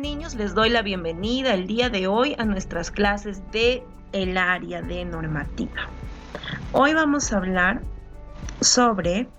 Niños, les doy la bienvenida el día de hoy a nuestras clases de el área de normativa. Hoy vamos a hablar sobre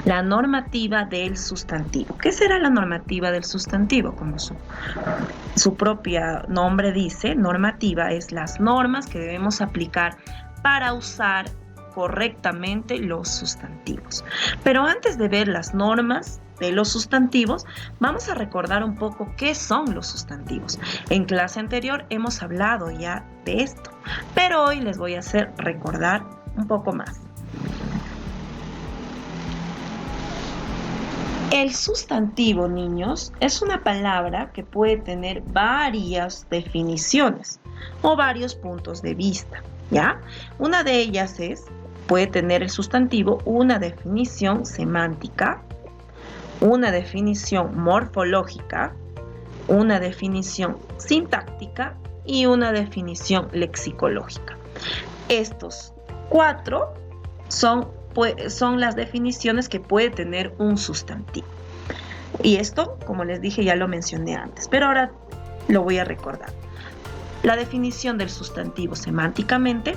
la normativa del sustantivo. ¿Qué será la normativa del sustantivo? Como su propio nombre dice, normativa es las normas que debemos aplicar para usar correctamente los sustantivos. Pero antes de ver las normas de los sustantivos, vamos a recordar un poco qué son los sustantivos. En clase anterior hemos hablado ya de esto, pero hoy les voy a hacer recordar un poco más. El sustantivo, niños, es una palabra que puede tener varias definiciones o varios puntos de vista, ¿ya? Una de ellas puede tener el sustantivo una definición semántica, una definición morfológica, una definición sintáctica y una definición lexicológica. Estos cuatro son las definiciones que puede tener un sustantivo. Y esto, como les dije, ya lo mencioné antes, pero ahora lo voy a recordar. La definición del sustantivo semánticamente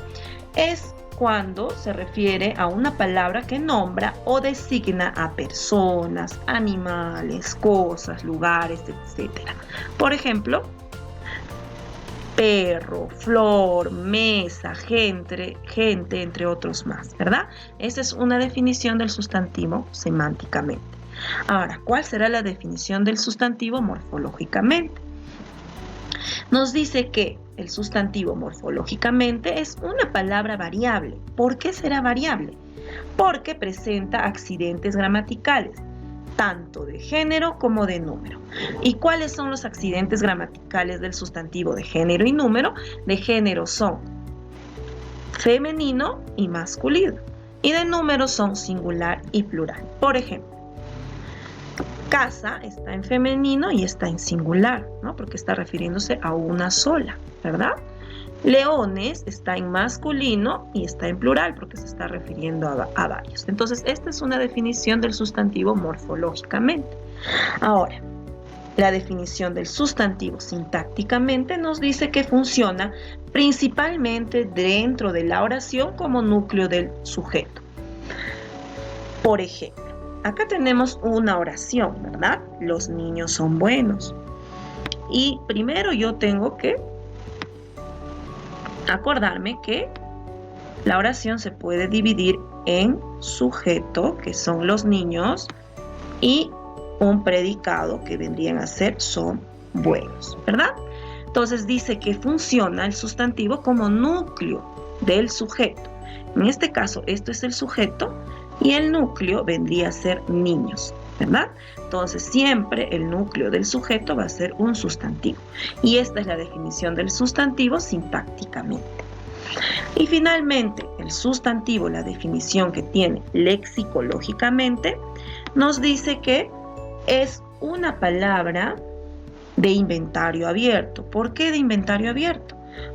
es cuando se refiere a una palabra que nombra o designa a personas, animales, cosas, lugares, etc. Por ejemplo, perro, flor, mesa, gente, entre otros más, ¿verdad? Esa es una definición del sustantivo semánticamente. Ahora, ¿cuál será la definición del sustantivo morfológicamente? Nos dice que el sustantivo morfológicamente es una palabra variable. ¿Por qué será variable? Porque presenta accidentes gramaticales, tanto de género como de número. ¿Y cuáles son los accidentes gramaticales del sustantivo de género y número? De género son femenino y masculino, y de número son singular y plural. Por ejemplo, casa está en femenino y está en singular, ¿no? Porque está refiriéndose a una sola, ¿verdad? Leones está en masculino y está en plural porque se está refiriendo a varios. Entonces, esta es una definición del sustantivo morfológicamente. Ahora, la definición del sustantivo sintácticamente nos dice que funciona principalmente dentro de la oración como núcleo del sujeto. Por ejemplo, acá tenemos una oración, ¿verdad? Los niños son buenos. Y primero yo tengo que acordarme que la oración se puede dividir en sujeto, que son los niños, y un predicado, que vendrían a ser son buenos, ¿verdad? Entonces dice que funciona el sustantivo como núcleo del sujeto. En este caso, esto es el sujeto y el núcleo vendría a ser niños, ¿verdad? Entonces siempre el núcleo del sujeto va a ser un sustantivo. Y esta es la definición del sustantivo sintácticamente. Y finalmente, el sustantivo, la definición que tiene lexicológicamente, nos dice que es una palabra de inventario abierto. ¿Por qué de inventario abierto?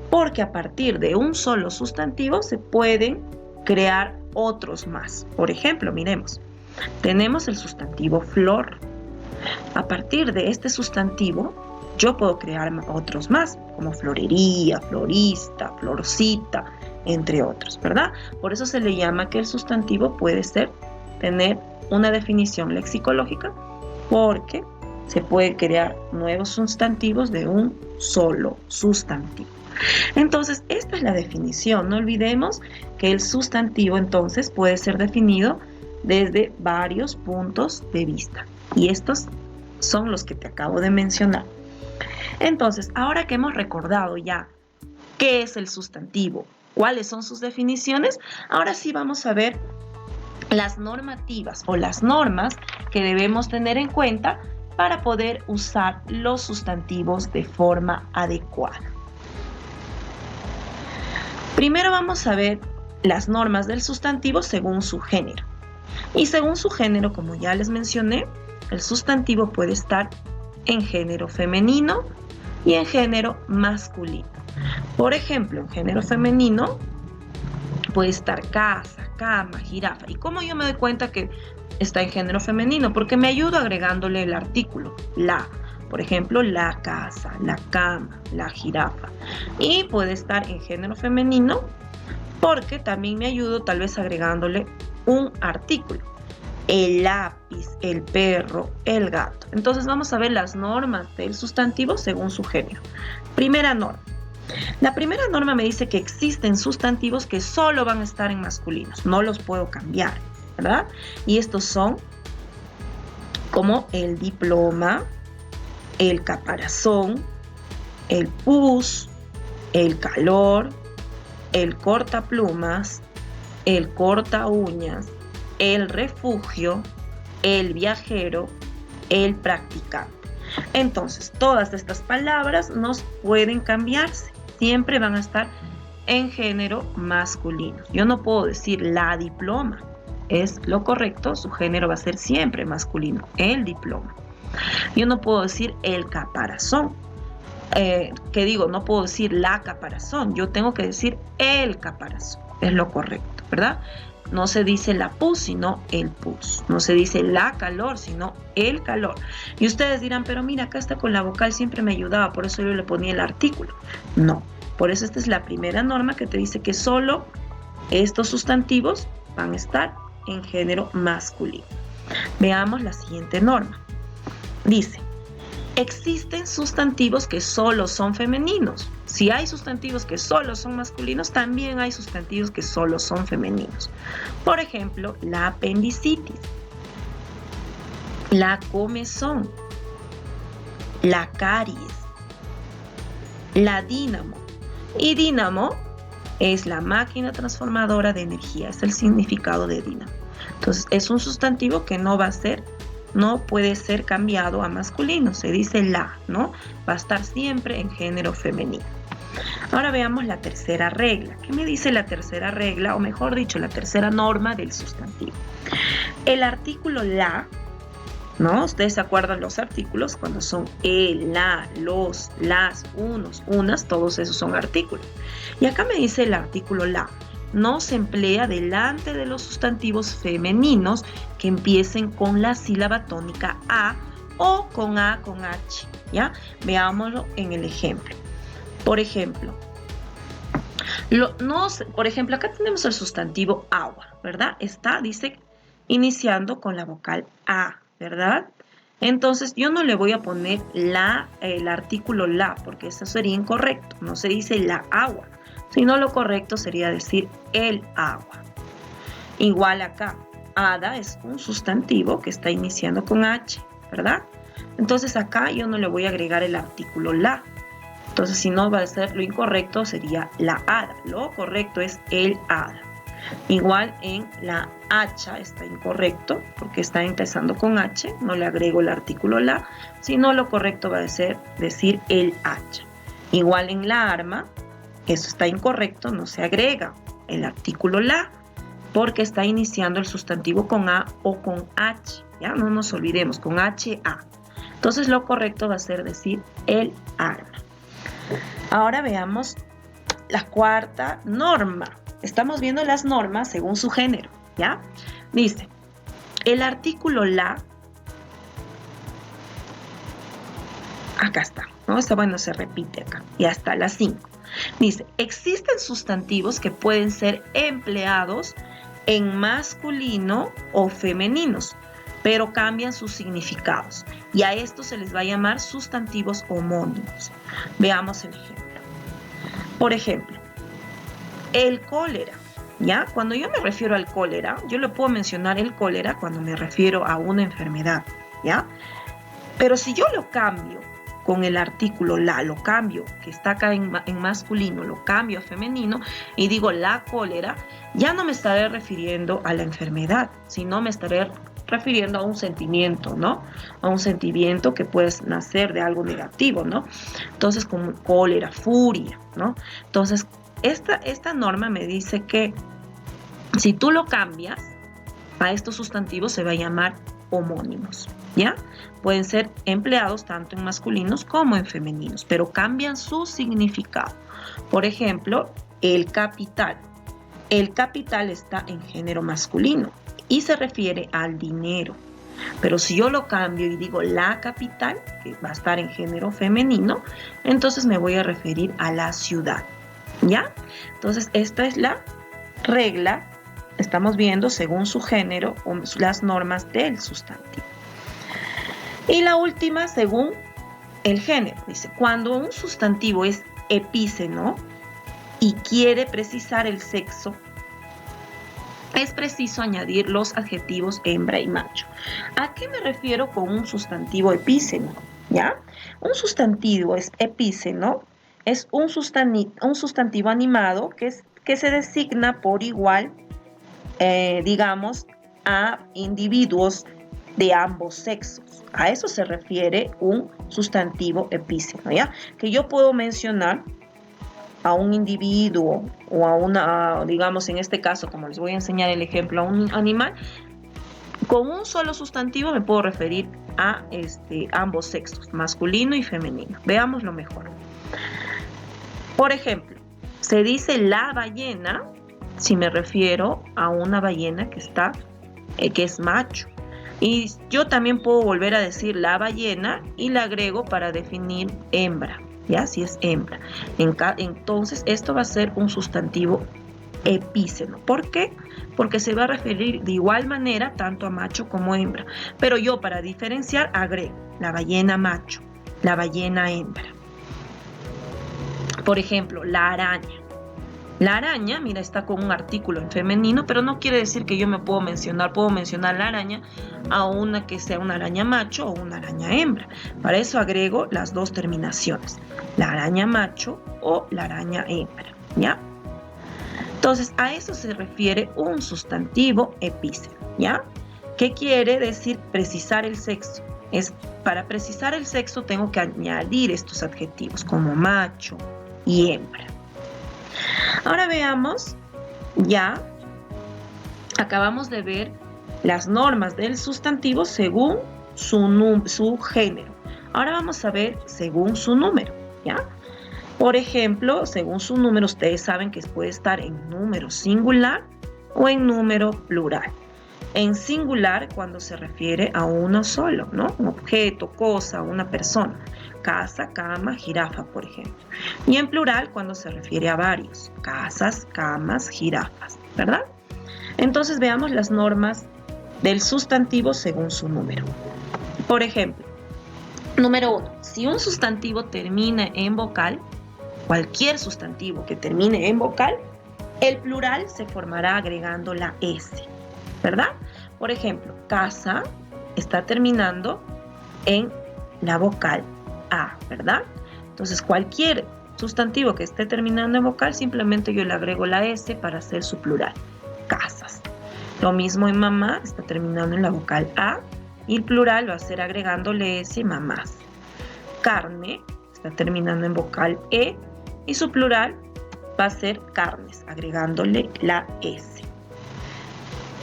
Porque a partir de un solo sustantivo se pueden crear otros más. Por ejemplo, miremos, tenemos el sustantivo flor. A partir de este sustantivo, yo puedo crear otros más, como florería, florista, florcita, entre otros, ¿verdad? Por eso se le llama que el sustantivo puede tener una definición lexicológica, porque se puede crear nuevos sustantivos de un solo sustantivo. Entonces, esta es la definición. No olvidemos que el sustantivo entonces puede ser definido desde varios puntos de vista. Y estos son los que te acabo de mencionar. Entonces, ahora que hemos recordado ya qué es el sustantivo, cuáles son sus definiciones, ahora sí vamos a ver las normativas o las normas que debemos tener en cuenta para poder usar los sustantivos de forma adecuada. Primero vamos a ver las normas del sustantivo según su género. Y según su género, como ya les mencioné, el sustantivo puede estar en género femenino y en género masculino. Por ejemplo, en género femenino puede estar casa, cama, jirafa. ¿Y cómo yo me doy cuenta que está en género femenino? Porque me ayudo agregándole el artículo, la. Por ejemplo, la casa, la cama, la jirafa. Y puede estar en género femenino porque también me ayudo tal vez agregándole un artículo. El lápiz, el perro, el gato. Entonces vamos a ver las normas del sustantivo según su género. Primera norma. La primera norma me dice que existen sustantivos que solo van a estar en masculinos. No los puedo cambiar, ¿verdad? Y estos son como el diploma, el caparazón, el pus, el calor, el cortaplumas, el corta uñas, el refugio, el viajero, el practicante. Entonces, todas estas palabras nos pueden cambiarse. Siempre van a estar en género masculino. Yo no puedo decir la diploma. Es lo correcto, su género va a ser siempre masculino, el diploma. Yo no puedo decir el caparazón. No puedo decir la caparazón. Yo tengo que decir el caparazón. Es lo correcto, ¿verdad? No se dice la pus, sino el pus. No se dice la calor, sino el calor. Y ustedes dirán, pero mira, acá está con la vocal, siempre me ayudaba, por eso yo le ponía el artículo. No, por eso esta es la primera norma que te dice que solo estos sustantivos van a estar en género masculino. Veamos la siguiente norma. Dice, existen sustantivos que solo son femeninos. Si hay sustantivos que solo son masculinos, también hay sustantivos que solo son femeninos. Por ejemplo, la apendicitis, la comezón, la caries, la dínamo. Y dínamo es la máquina transformadora de energía, es el significado de dínamo. Entonces, es un sustantivo que no puede ser cambiado a masculino, se dice la, ¿no? Va a estar siempre en género femenino. Ahora veamos la tercera regla. ¿Qué me dice la tercera regla? O mejor dicho, la tercera norma del sustantivo. El artículo la, ¿no? Ustedes se acuerdan los artículos cuando son el, la, los, las, unos, unas, todos esos son artículos. Y acá me dice el artículo la. No se emplea delante de los sustantivos femeninos que empiecen con la sílaba tónica A o con A con H, ¿ya? Veámoslo en el ejemplo. Por ejemplo, acá tenemos el sustantivo agua, ¿verdad? Dice, iniciando con la vocal A, ¿verdad? Entonces, yo no le voy a poner el artículo la, porque eso sería incorrecto. No se dice la agua, sino lo correcto sería decir el agua. Igual acá, hada es un sustantivo que está iniciando con H, ¿verdad? Entonces, acá yo no le voy a agregar el artículo la. Entonces, si no va a ser lo incorrecto, sería la hada. Lo correcto es el hada. Igual en la hacha está incorrecto, porque está empezando con H. No le agrego el artículo la, sino lo correcto va a ser decir el hacha. Igual en la arma, eso está incorrecto, no se agrega el artículo la, porque está iniciando el sustantivo con A o con H. Ya no nos olvidemos, con H-A. Entonces, lo correcto va a ser decir el arma. Ahora veamos la cuarta norma. Estamos viendo las normas según su género, ¿ya? Dice, el artículo la, acá está, ¿no? Se repite acá, y hasta la 5. Dice, existen sustantivos que pueden ser empleados en masculino o femeninos, pero cambian sus significados. Y a estos se les va a llamar sustantivos homónimos. Veamos el ejemplo. Por ejemplo, el cólera, ¿ya? Cuando yo me refiero al cólera, yo le puedo mencionar el cólera cuando me refiero a una enfermedad, ¿ya? Pero si yo lo cambio con el artículo la, lo cambio, que está acá en masculino, lo cambio a femenino y digo la cólera, ya no me estaré refiriendo a la enfermedad, sino me estaré refiriendo a un sentimiento, ¿no? A un sentimiento que puede nacer de algo negativo, ¿no? Entonces, como cólera, furia, ¿no? Entonces, esta norma me dice que si tú lo cambias, a estos sustantivos se va a llamar homónimos, ¿ya? Pueden ser empleados tanto en masculinos como en femeninos, pero cambian su significado. Por ejemplo, el capital. El capital está en género masculino y se refiere al dinero. Pero si yo lo cambio y digo la capital, que va a estar en género femenino, entonces me voy a referir a la ciudad, ¿ya? Entonces, esta es la regla, estamos viendo según su género las normas del sustantivo. Y la última, según el género. Dice, cuando un sustantivo es epíceno y quiere precisar el sexo, es preciso añadir los adjetivos hembra y macho. ¿A qué me refiero con un sustantivo epíceno? ¿Ya? Un sustantivo es epíceno, es un sustantivo animado que se designa por igual, digamos, a individuos de ambos sexos. A eso se refiere un sustantivo epíceno, ¿ya? Que yo puedo mencionar a un individuo o a una, digamos en este caso, como les voy a enseñar el ejemplo, a un animal, con un solo sustantivo me puedo referir a ambos sexos, masculino y femenino. Veámoslo mejor. Por ejemplo, se dice la ballena si me refiero a una ballena que es macho. Y yo también puedo volver a decir la ballena y la agrego para definir hembra, ¿ya? Si es hembra. Entonces, esto va a ser un sustantivo epíceno. ¿Por qué? Porque se va a referir de igual manera tanto a macho como hembra. Pero yo, para diferenciar, agrego la ballena macho, la ballena hembra. Por ejemplo, la araña. La araña, mira, está con un artículo en femenino, pero no quiere decir que yo puedo mencionar la araña a una que sea una araña macho o una araña hembra. Para eso agrego las dos terminaciones, la araña macho o la araña hembra, ¿ya? Entonces, a eso se refiere un sustantivo epíceno, ¿ya? ¿Qué quiere decir precisar el sexo? Para precisar el sexo tengo que añadir estos adjetivos como macho y hembra. Ahora veamos, ya acabamos de ver las normas del sustantivo según su género. Ahora vamos a ver según su número, ¿ya? Por ejemplo, según su número, ustedes saben que puede estar en número singular o en número plural. En singular, cuando se refiere a uno solo, ¿no? Un objeto, cosa, una persona. Casa, cama, jirafa, por ejemplo. Y en plural, cuando se refiere a varios. Casas, camas, jirafas, ¿verdad? Entonces, veamos las normas del sustantivo según su número. Por ejemplo, número 1. Si un sustantivo termina en vocal, cualquier sustantivo que termine en vocal, el plural se formará agregando la S, ¿verdad? Por ejemplo, casa está terminando en la vocal A, ¿verdad? Entonces, cualquier sustantivo que esté terminando en vocal, simplemente yo le agrego la S para hacer su plural, casas. Lo mismo en mamá, está terminando en la vocal A y el plural va a ser agregándole S, mamás. Carne está terminando en vocal E y su plural va a ser carnes, agregándole la S.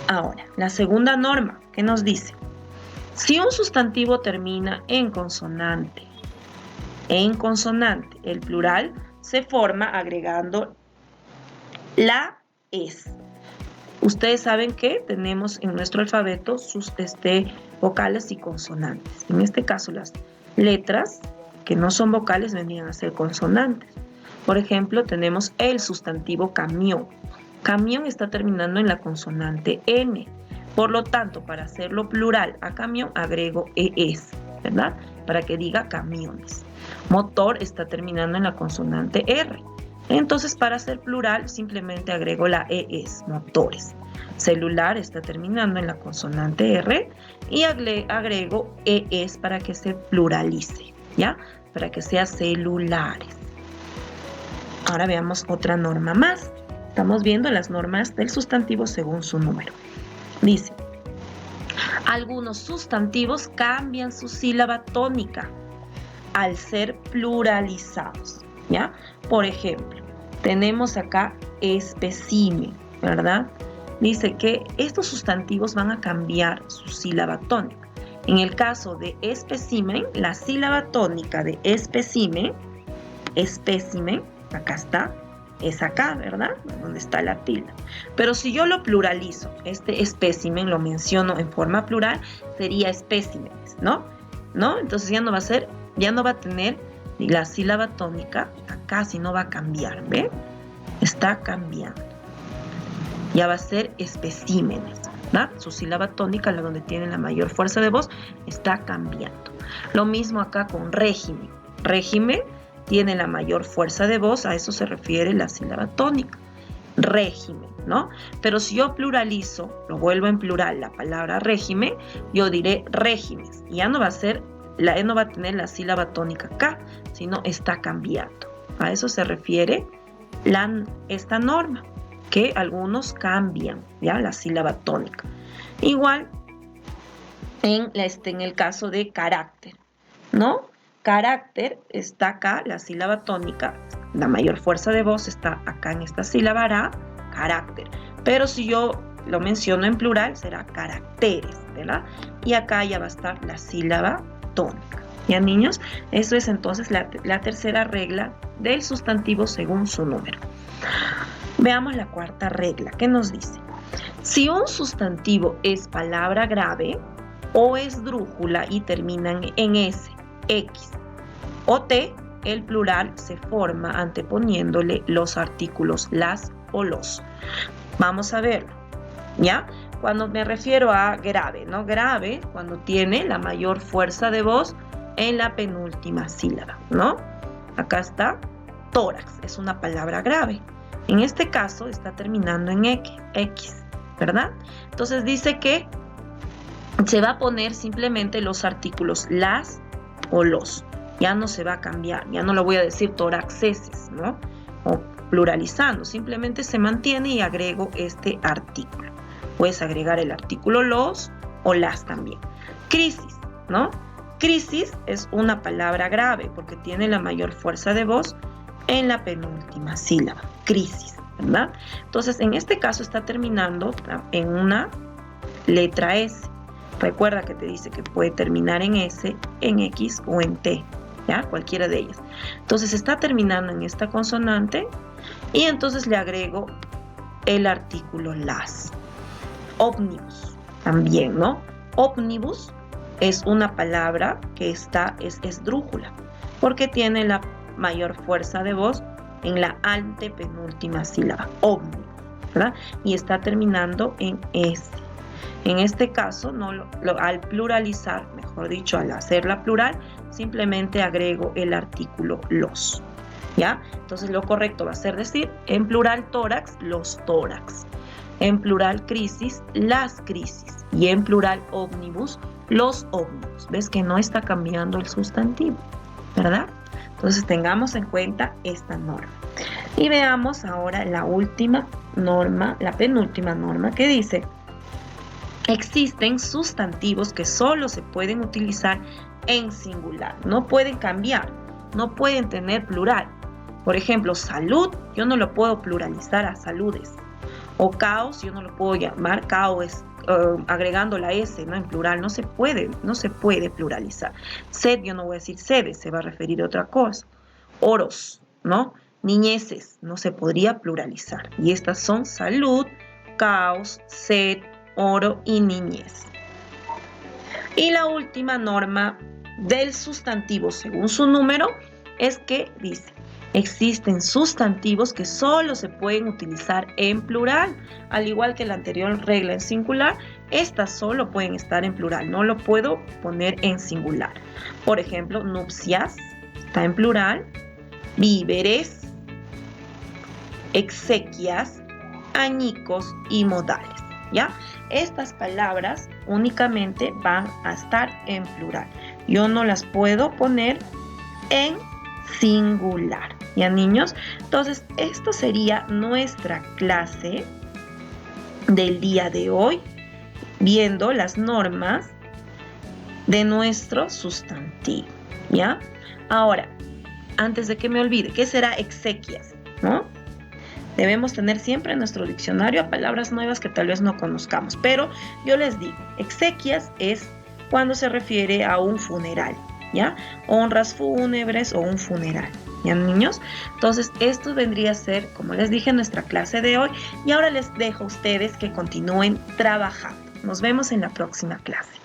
Ahora, la segunda norma, ¿qué nos dice? Si un sustantivo termina en consonante, el plural se forma agregando la S. Ustedes saben que tenemos en nuestro alfabeto sus vocales y consonantes. En este caso, las letras que no son vocales vendrían a ser consonantes. Por ejemplo, tenemos el sustantivo camión. Camión está terminando en la consonante N. Por lo tanto, para hacerlo plural a camión, agrego ES, ¿verdad? Para que diga camiones. Motor está terminando en la consonante R. Entonces, para hacer plural, simplemente agrego la ES, motores. Celular está terminando en la consonante R y agrego ES para que se pluralice, ¿ya? Para que sea celulares. Ahora veamos otra norma más. Estamos viendo las normas del sustantivo según su número. Dice, algunos sustantivos cambian su sílaba tónica al ser pluralizados, ¿ya? Por ejemplo, tenemos acá espécimen, ¿verdad? Dice que estos sustantivos van a cambiar su sílaba tónica. En el caso de espécimen, la sílaba tónica de espécimen, acá está, es acá, ¿verdad? Donde está la tilde. Pero si yo lo pluralizo, este espécimen lo menciono en forma plural, sería espécimenes, ¿no? Entonces ya no va a tener la sílaba tónica acá, sino va a cambiar, ¿ve? Está cambiando. Ya va a ser especímenes, ¿verdad? Su sílaba tónica, la donde tiene la mayor fuerza de voz, está cambiando. Lo mismo acá con régimen. Régimen tiene la mayor fuerza de voz, a eso se refiere la sílaba tónica. Régimen, ¿no? Pero si yo pluralizo, lo vuelvo en plural, la palabra régimen, yo diré regímenes. Y ya no va a tener la sílaba tónica acá, sino está cambiando. A eso se refiere esta norma, que algunos cambian, ¿ya? La sílaba tónica. Igual en el caso de carácter, ¿no? Carácter está acá, la sílaba tónica, la mayor fuerza de voz está acá en esta sílaba, hará carácter. Pero si yo lo menciono en plural, será caracteres, ¿verdad? Y acá ya va a estar la sílaba tónica. ¿Ya, niños? Eso es entonces la tercera regla del sustantivo según su número. Veamos la cuarta regla. ¿Qué nos dice? Si un sustantivo es palabra grave o es drújula y terminan en S, X o T, el plural se forma anteponiéndole los artículos las o los. Vamos a verlo, ¿ya? Cuando me refiero a grave, ¿no? Grave cuando tiene la mayor fuerza de voz en la penúltima sílaba, ¿no? Acá está tórax, es una palabra grave. En este caso está terminando en X, ¿verdad? Entonces dice que se va a poner simplemente los artículos las o los. Ya no se va a cambiar, ya no lo voy a decir tóraxeses, ¿no? O pluralizando, simplemente se mantiene y agrego este artículo. Puedes agregar el artículo los o las también. Crisis, ¿no? Crisis es una palabra grave porque tiene la mayor fuerza de voz en la penúltima sílaba. Crisis, ¿verdad? Entonces, en este caso está terminando en una letra S. Recuerda que te dice que puede terminar en S, en X o en T, ¿ya? Cualquiera de ellas. Entonces está terminando en esta consonante y entonces le agrego el artículo las. Ómnibus también, ¿no? Ómnibus es una palabra que es esdrújula porque tiene la mayor fuerza de voz en la antepenúltima sílaba. Ómnibus, ¿verdad? Y está terminando en S. En este caso, al pluralizar, mejor dicho, al hacerla plural, simplemente agrego el artículo los, ¿ya? Entonces lo correcto va a ser decir, en plural tórax, los tórax. En plural crisis, las crisis. Y en plural ómnibus, los ómnibus. ¿Ves que no está cambiando el sustantivo? ¿Verdad? Entonces tengamos en cuenta esta norma. Y veamos ahora la última norma, la penúltima norma que dice: existen sustantivos que solo se pueden utilizar en singular, no pueden cambiar, no pueden tener plural. Por ejemplo, salud, yo no lo puedo pluralizar a saludes. O caos, yo no lo puedo llamar caos agregando la S, ¿no? En plural, no se puede pluralizar. Sed, yo no voy a decir sedes, se va a referir a otra cosa. Oros, ¿no? Niñeces, no se podría pluralizar. Y estas son salud, caos, sed, oro y niñez. Y la última norma del sustantivo según su número es que dice: existen sustantivos que solo se pueden utilizar en plural, al igual que la anterior regla en singular, estas solo pueden estar en plural, no lo puedo poner en singular. Por ejemplo, nupcias está en plural, víveres, exequias, añicos y modales, ¿ya? Estas palabras únicamente van a estar en plural. Yo no las puedo poner en singular. ¿Ya, niños? Entonces, esto sería nuestra clase del día de hoy, viendo las normas de nuestro sustantivo, ¿ya? Ahora, antes de que me olvide, ¿qué será exequias? ¿No? Debemos tener siempre en nuestro diccionario palabras nuevas que tal vez no conozcamos, pero yo les digo, exequias es cuando se refiere a un funeral, ¿ya? Honras fúnebres o un funeral. ¿Ya, niños? Entonces, esto vendría a ser, como les dije, nuestra clase de hoy. Y ahora les dejo a ustedes que continúen trabajando. Nos vemos en la próxima clase.